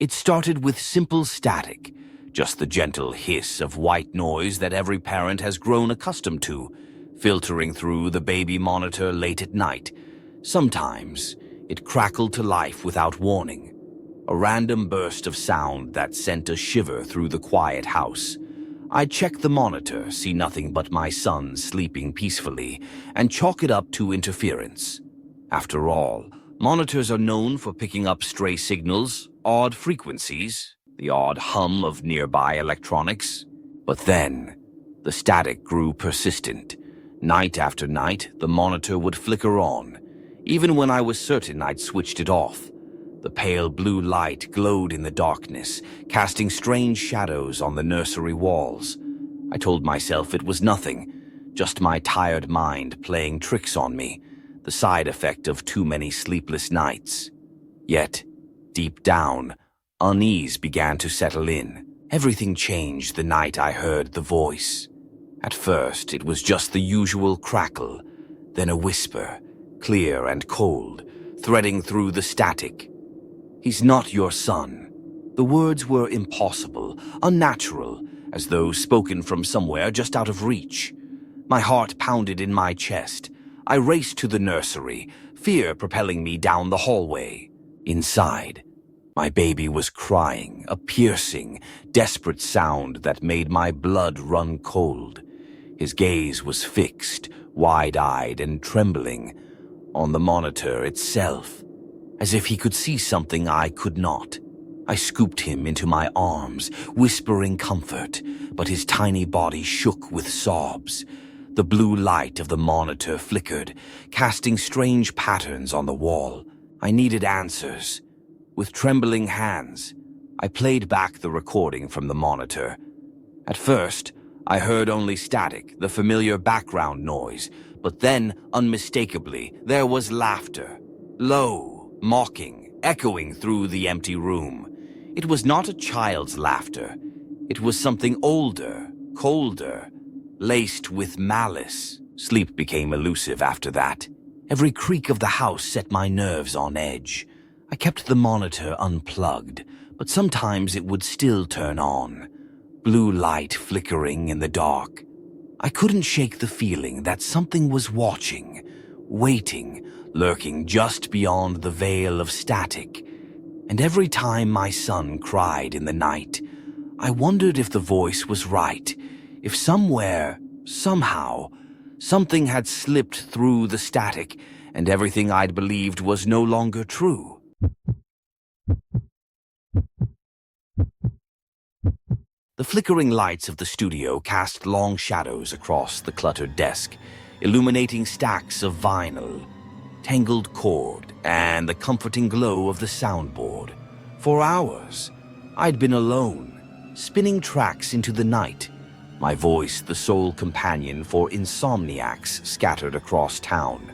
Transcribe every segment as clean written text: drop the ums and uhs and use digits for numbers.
It started with simple static, just the gentle hiss of white noise that every parent has grown accustomed to, filtering through the baby monitor late at night. Sometimes, it crackled to life without warning, a random burst of sound that sent a shiver through the quiet house. I'd check the monitor, see nothing but my son sleeping peacefully, and chalk it up to interference. After all, monitors are known for picking up stray signals, odd frequencies, the odd hum of nearby electronics. But then, the static grew persistent. Night after night, the monitor would flicker on, even when I was certain I'd switched it off. The pale blue light glowed in the darkness, casting strange shadows on the nursery walls. I told myself it was nothing, just my tired mind playing tricks on me, the side effect of too many sleepless nights. Yet, deep down, unease began to settle in. Everything changed the night I heard the voice. At first, it was just the usual crackle, then a whisper, clear and cold, threading through the static. "He's not your son." The words were impossible, unnatural, as though spoken from somewhere just out of reach. My heart pounded in my chest. I raced to the nursery, fear propelling me down the hallway. Inside, my baby was crying, a piercing, desperate sound that made my blood run cold. His gaze was fixed, wide-eyed and trembling, on the monitor itself, as if he could see something I could not. I scooped him into my arms, whispering comfort, but his tiny body shook with sobs. The blue light of the monitor flickered, casting strange patterns on the wall. I needed answers. With trembling hands, I played back the recording from the monitor. At first, I heard only static, the familiar background noise, but then, unmistakably, there was laughter. Low, mocking, echoing through the empty room. It was not a child's laughter. It was something older, colder, laced with malice. Sleep became elusive after that. Every creak of the house set my nerves on edge. I kept the monitor unplugged, but sometimes it would still turn on. Blue light flickering in the dark. I couldn't shake the feeling that something was watching, waiting, lurking just beyond the veil of static. And every time my son cried in the night, I wondered if the voice was right, if somewhere, somehow, something had slipped through the static and everything I'd believed was no longer true. The flickering lights of the studio cast long shadows across the cluttered desk, illuminating stacks of vinyl, tangled cord, and the comforting glow of the soundboard. For hours, I'd been alone, spinning tracks into the night, my voice the sole companion for insomniacs scattered across town.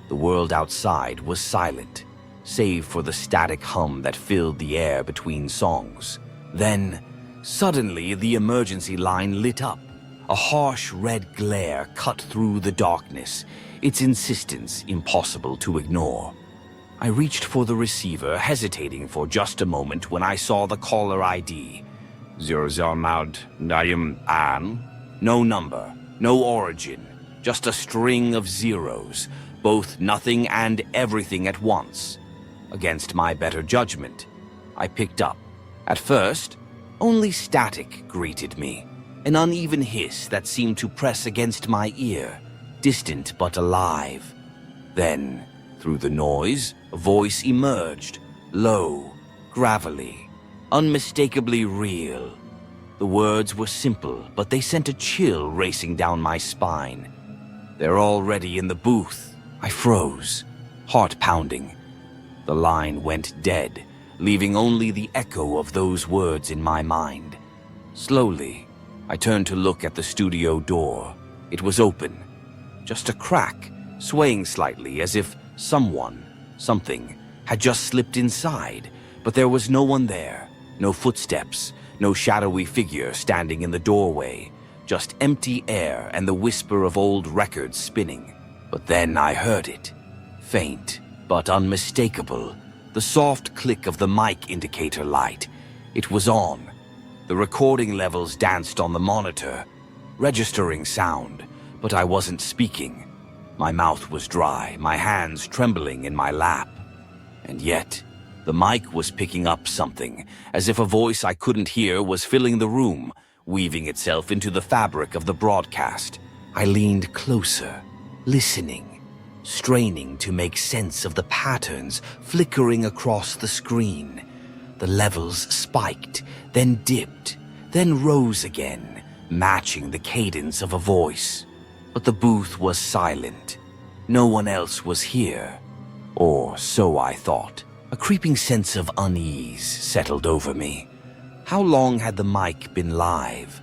The world outside was silent, save for the static hum that filled the air between songs. Then, suddenly, the emergency line lit up. A harsh red glare cut through the darkness, its insistence impossible to ignore. I reached for the receiver, hesitating for just a moment when I saw the caller ID. 00 No number, no origin, just a string of zeros, both nothing and everything at once. Against my better judgment, I picked up. At first, only static greeted me, an uneven hiss that seemed to press against my ear, distant but alive. Then, through the noise, a voice emerged, low, gravelly, unmistakably real. The words were simple, but they sent a chill racing down my spine. "They're already in the booth." I froze, heart pounding. The line went dead, leaving only the echo of those words in my mind. Slowly, I turned to look at the studio door. It was open, just a crack, swaying slightly as if someone, something, had just slipped inside, but there was no one there, no footsteps, no shadowy figure standing in the doorway, just empty air and the whisper of old records spinning. But then I heard it, faint but unmistakable, The soft click of the mic indicator light. It was on. The recording levels danced on the monitor, registering sound, but I wasn't speaking. My mouth was dry, my hands trembling in my lap. And yet, the mic was picking up something, as if a voice I couldn't hear was filling the room, weaving itself into the fabric of the broadcast. I leaned closer, listening, straining to make sense of the patterns flickering across the screen. The levels spiked, then dipped, then rose again, matching the cadence of a voice. But the booth was silent. No one else was here. Or so I thought. A creeping sense of unease settled over me. How long had the mic been live?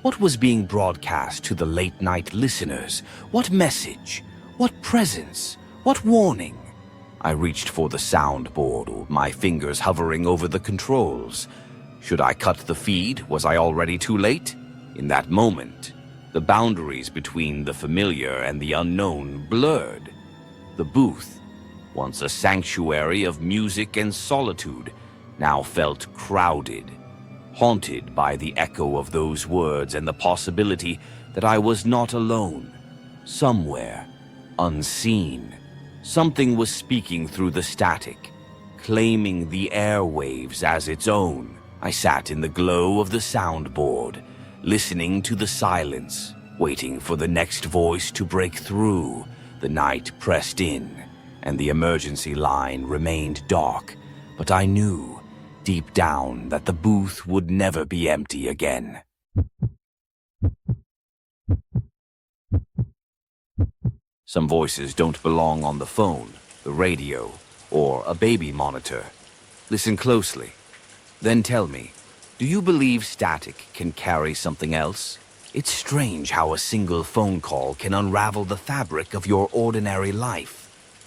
What was being broadcast to the late-night listeners? What message? What presence? What warning? I reached for the soundboard, my fingers hovering over the controls. Should I cut the feed? Was I already too late? In that moment, the boundaries between the familiar and the unknown blurred. The booth, once a sanctuary of music and solitude, now felt crowded, haunted by the echo of those words and the possibility that I was not alone. Somewhere, unseen, something was speaking through the static, claiming the airwaves as its own. I sat in the glow of the soundboard, listening to the silence, waiting for the next voice to break through. The night pressed in, and the emergency line remained dark, but I knew, deep down, that the booth would never be empty again. Some voices don't belong on the phone, the radio, or a baby monitor. Listen closely. Then tell me, do you believe static can carry something else? It's strange how a single phone call can unravel the fabric of your ordinary life.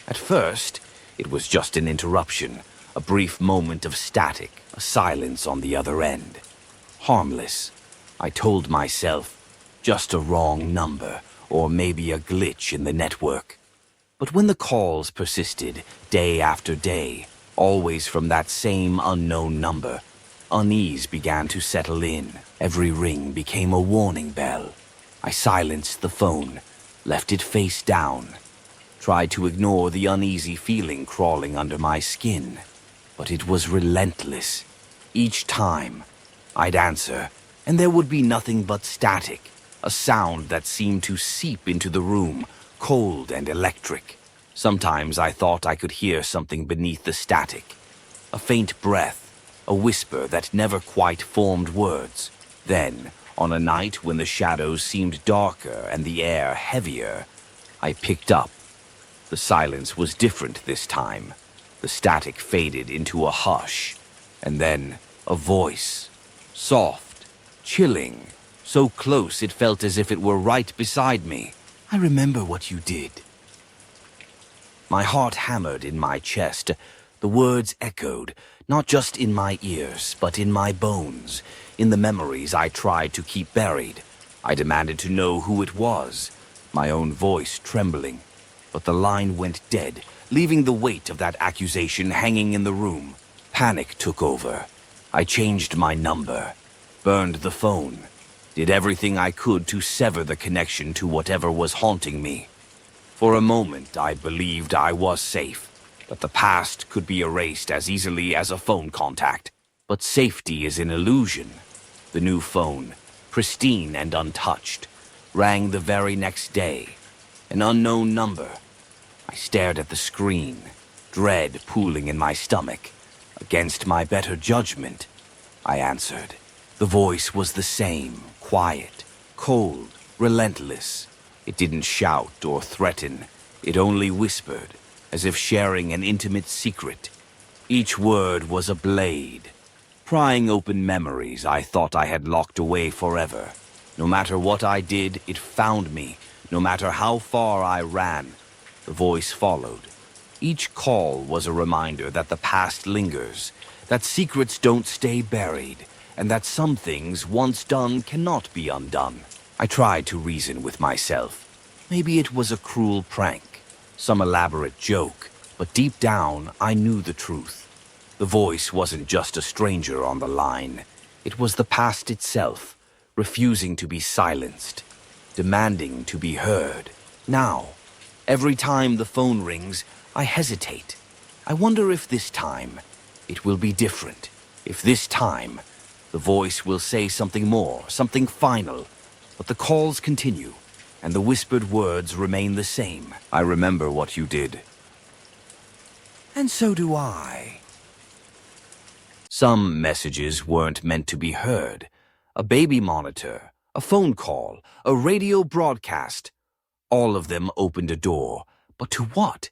At first, it was just an interruption, a brief moment of static, a silence on the other end. Harmless, I told myself, just a wrong number, or maybe a glitch in the network. But when the calls persisted, day after day, always from that same unknown number, unease began to settle in. Every ring became a warning bell. I silenced the phone, left it face down, tried to ignore the uneasy feeling crawling under my skin. But it was relentless. Each time, I'd answer, and there would be nothing but static, a sound that seemed to seep into the room, cold and electric. Sometimes I thought I could hear something beneath the static, a faint breath, a whisper that never quite formed words. Then, on a night when the shadows seemed darker and the air heavier, I picked up. The silence was different this time. The static faded into a hush, and then a voice, soft, chilling, so close it felt as if it were right beside me. I remember what you did. My heart hammered in my chest. The words echoed, not just in my ears, but in my bones, in the memories I tried to keep buried. I demanded to know who it was, my own voice trembling. But the line went dead, leaving the weight of that accusation hanging in the room. Panic took over. I changed my number, burned the phone, did everything I could to sever the connection to whatever was haunting me. For a moment, I believed I was safe, that the past could be erased as easily as a phone contact. But safety is an illusion. The new phone, pristine and untouched, rang the very next day. An unknown number. I stared at the screen, dread pooling in my stomach. Against my better judgment, I answered. The voice was the same, quiet, cold, relentless. It didn't shout or threaten. It only whispered, as if sharing an intimate secret. Each word was a blade, prying open memories I thought I had locked away forever. No matter what I did, it found me. No matter how far I ran, the voice followed. Each call was a reminder that the past lingers, that secrets don't stay buried, and that some things, once done, cannot be undone. I tried to reason with myself. Maybe it was a cruel prank, some elaborate joke, but deep down I knew the truth. The voice wasn't just a stranger on the line. It was the past itself, refusing to be silenced, demanding to be heard. Now, every time the phone rings, I hesitate. I wonder if this time it will be different. If this time the voice will say something more, something final. But the calls continue, and the whispered words remain the same. I remember what you did. And so do I. Some messages weren't meant to be heard. A baby monitor, a phone call, a radio broadcast. All of them opened a door. But to what?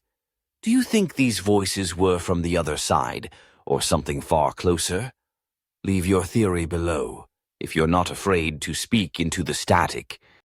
Do you think these voices were from the other side, or something far closer? Leave your theory below. If you're not afraid to speak into the static,